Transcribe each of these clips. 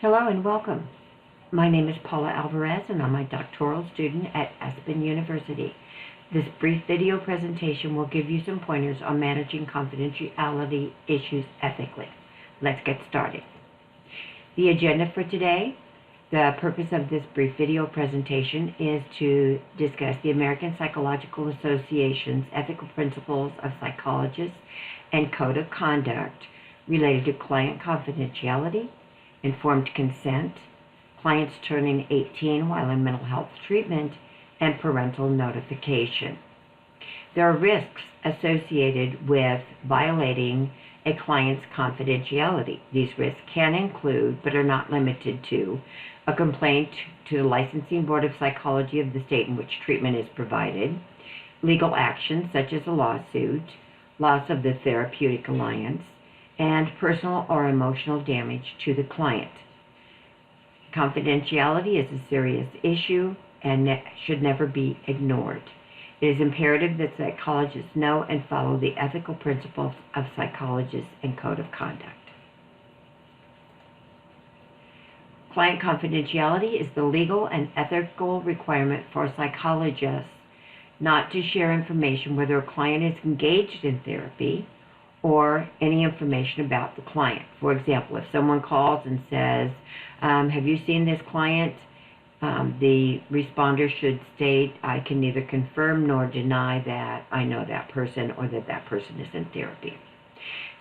Hello and welcome. My name is Paula Alvarez and I'm a doctoral student at Aspen University. This brief video presentation will give you some pointers on managing confidentiality issues ethically. Let's get started. The agenda for today, the purpose of this brief video presentation is to discuss the American Psychological Association's ethical principles of psychologists and code of conduct related to client confidentiality, informed consent, clients turning 18 while in mental health treatment, and parental notification. There are risks associated with violating a client's confidentiality. These risks can include, but are not limited to, a complaint to the Licensing Board of Psychology of the state in which treatment is provided, legal actions such as a lawsuit, loss of the therapeutic alliance, and personal or emotional damage to the client. Confidentiality is a serious issue and should never be ignored. It is imperative that psychologists know and follow the ethical principles of psychologists and code of conduct. Client confidentiality is the legal and ethical requirement for psychologists not to share information whether a client is engaged in therapy or any information about the client. For example, if someone calls and says, have you seen this client? The responder should state, I can neither confirm nor deny that I know that person or that that person is in therapy.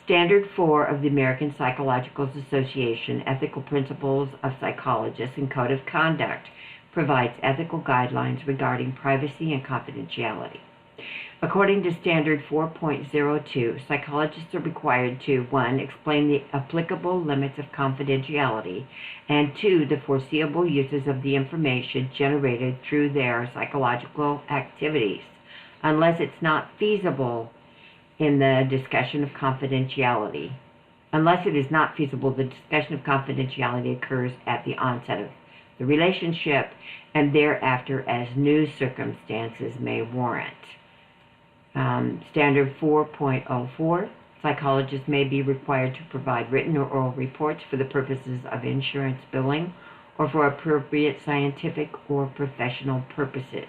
Standard 4 of the American Psychological Association, Ethical Principles of Psychologists and Code of Conduct, provides ethical guidelines regarding privacy and confidentiality. According to Standard 4.02, psychologists are required to 1. Explain the applicable limits of confidentiality, and 2. The foreseeable uses of the information generated through their psychological activities, unless it's not feasible in the discussion of confidentiality. Unless it is not feasible, the discussion of confidentiality occurs at the onset of the relationship and thereafter as new circumstances may warrant. Standard 4.04, psychologists may be required to provide written or oral reports for the purposes of insurance billing or for appropriate scientific or professional purposes.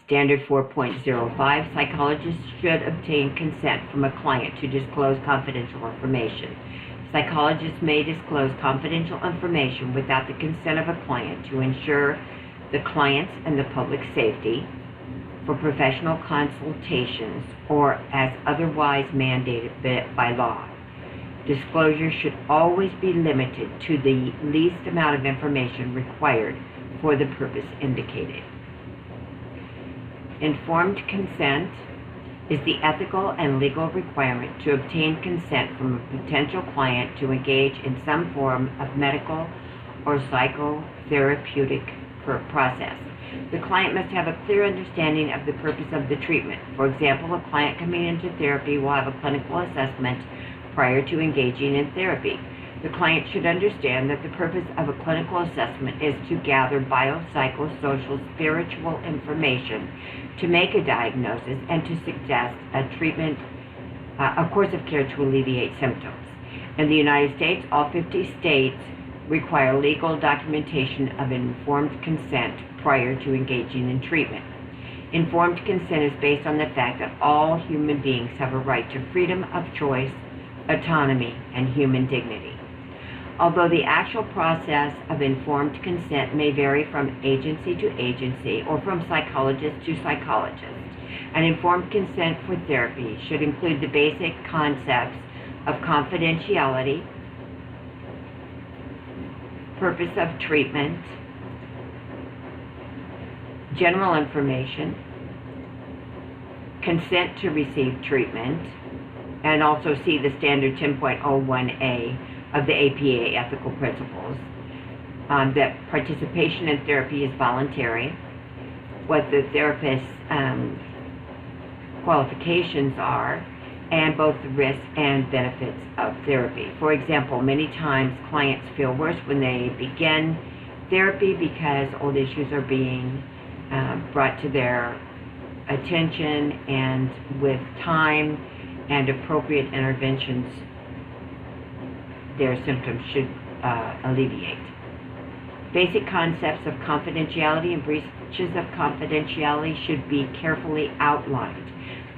Standard 4.05, psychologists should obtain consent from a client to disclose confidential information. Psychologists may disclose confidential information without the consent of a client to ensure the client's and the public's safety, for professional consultations, or as otherwise mandated by law. Disclosure should always be limited to the least amount of information required for the purpose indicated. Informed consent is the ethical and legal requirement to obtain consent from a potential client to engage in some form of medical or psychotherapeutic process. The client must have a clear understanding of the purpose of the treatment. For example, a client coming into therapy will have a clinical assessment prior to engaging in therapy. The client should understand that the purpose of a clinical assessment is to gather biopsychosocial spiritual information to make a diagnosis and to suggest a course of care to alleviate symptoms. In the United States, all 50 states require legal documentation of informed consent prior to engaging in treatment. Informed consent is based on the fact that all human beings have a right to freedom of choice, autonomy, and human dignity. Although the actual process of informed consent may vary from agency to agency or from psychologist to psychologist, an informed consent for therapy should include the basic concepts of confidentiality, purpose of treatment, general information, consent to receive treatment, and also see the standard 10.01A of the APA ethical principles, that participation in therapy is voluntary, what the therapist's qualifications are, and both the risks and benefits of therapy. For example, many times clients feel worse when they begin therapy because old issues are being brought to their attention, and with time and appropriate interventions, their symptoms should alleviate. Basic concepts of confidentiality and breaches of confidentiality should be carefully outlined.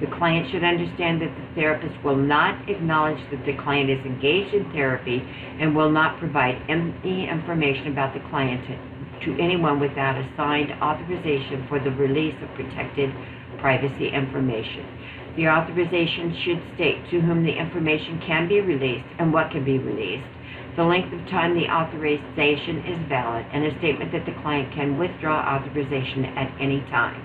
The client should understand that the therapist will not acknowledge that the client is engaged in therapy and will not provide any information about the client to anyone without a signed authorization for the release of protected privacy information. The authorization should state to whom the information can be released and what can be released, the length of time the authorization is valid, and a statement that the client can withdraw authorization at any time.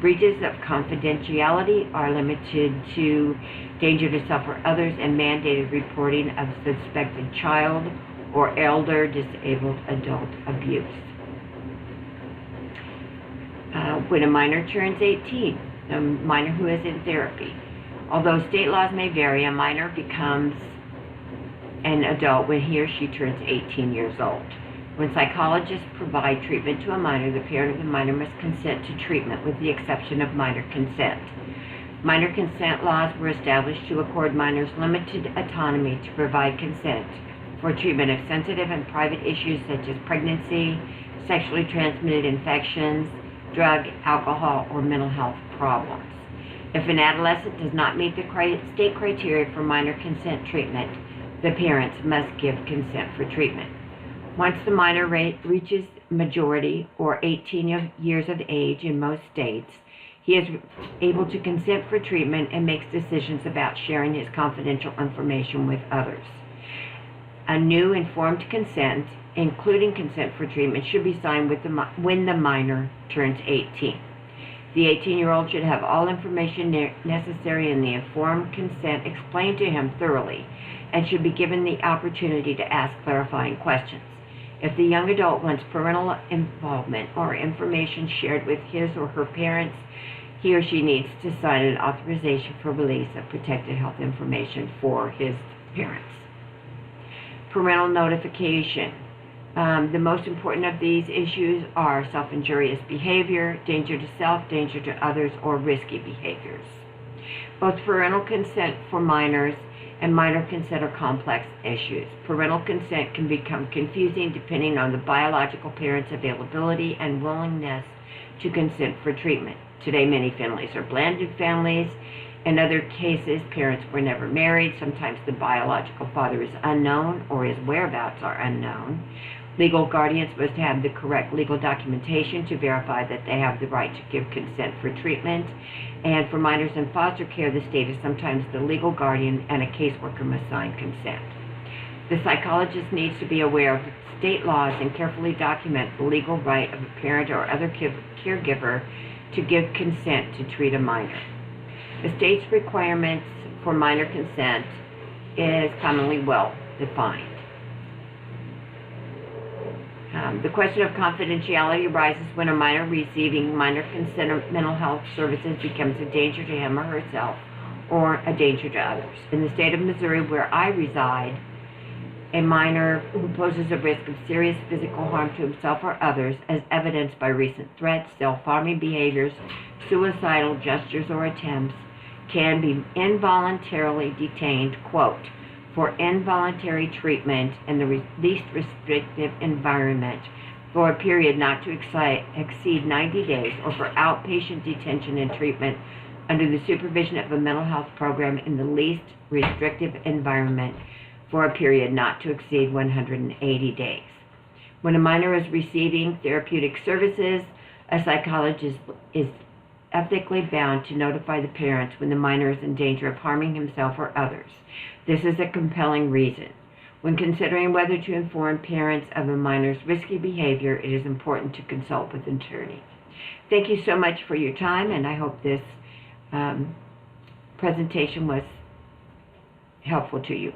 Breaches of confidentiality are limited to danger to self or others and mandated reporting of suspected child or elder disabled adult abuse. When a minor turns 18, a minor who is in therapy, although state laws may vary, a minor becomes an adult when he or she turns 18 years old. When psychologists provide treatment to a minor, the parent of the minor must consent to treatment with the exception of minor consent. Minor consent laws were established to accord minors limited autonomy to provide consent for treatment of sensitive and private issues such as pregnancy, sexually transmitted infections, drug, alcohol, or mental health problems. If an adolescent does not meet the state criteria for minor consent treatment, the parents must give consent for treatment. Once the minor reaches majority or 18 years of age in most states, he is able to consent for treatment and makes decisions about sharing his confidential information with others. A new informed consent, including consent for treatment, should be signed when the minor turns 18. The 18-year-old should have all information necessary in the informed consent explained to him thoroughly and should be given the opportunity to ask clarifying questions. If the young adult wants parental involvement or information shared with his or her parents, he or she needs to sign an authorization for release of protected health information for his parents. Parental notification. The most important of these issues are self-injurious behavior, danger to self, danger to others, or risky behaviors. Both parental consent for minors and minor consent are complex issues. Parental consent can become confusing depending on the biological parent's availability and willingness to consent for treatment. Today, many families are blended families. In other cases, parents were never married. Sometimes the biological father is unknown or his whereabouts are unknown. Legal guardians must have the correct legal documentation to verify that they have the right to give consent for treatment. And for minors in foster care, the state is sometimes the legal guardian and a caseworker must sign consent. The psychologist needs to be aware of state laws and carefully document the legal right of a parent or other caregiver to give consent to treat a minor. The state's requirements for minor consent is commonly well defined. The question of confidentiality arises when a minor receiving minor consent of mental health services becomes a danger to him or herself or a danger to others. In the state of Missouri, where I reside, a minor who poses a risk of serious physical harm to himself or others, as evidenced by recent threats, self-harming behaviors, suicidal gestures or attempts, can be involuntarily detained, quote, for involuntary treatment in the least restrictive environment for a period not to exceed 90 days or for outpatient detention and treatment under the supervision of a mental health program in the least restrictive environment for a period not to exceed 180 days. When a minor is receiving therapeutic services, a psychologist is ethically bound to notify the parents when the minor is in danger of harming himself or others. This is a compelling reason. When considering whether to inform parents of a minor's risky behavior, it is important to consult with an attorney. Thank you so much for your time, and I hope this presentation was helpful to you.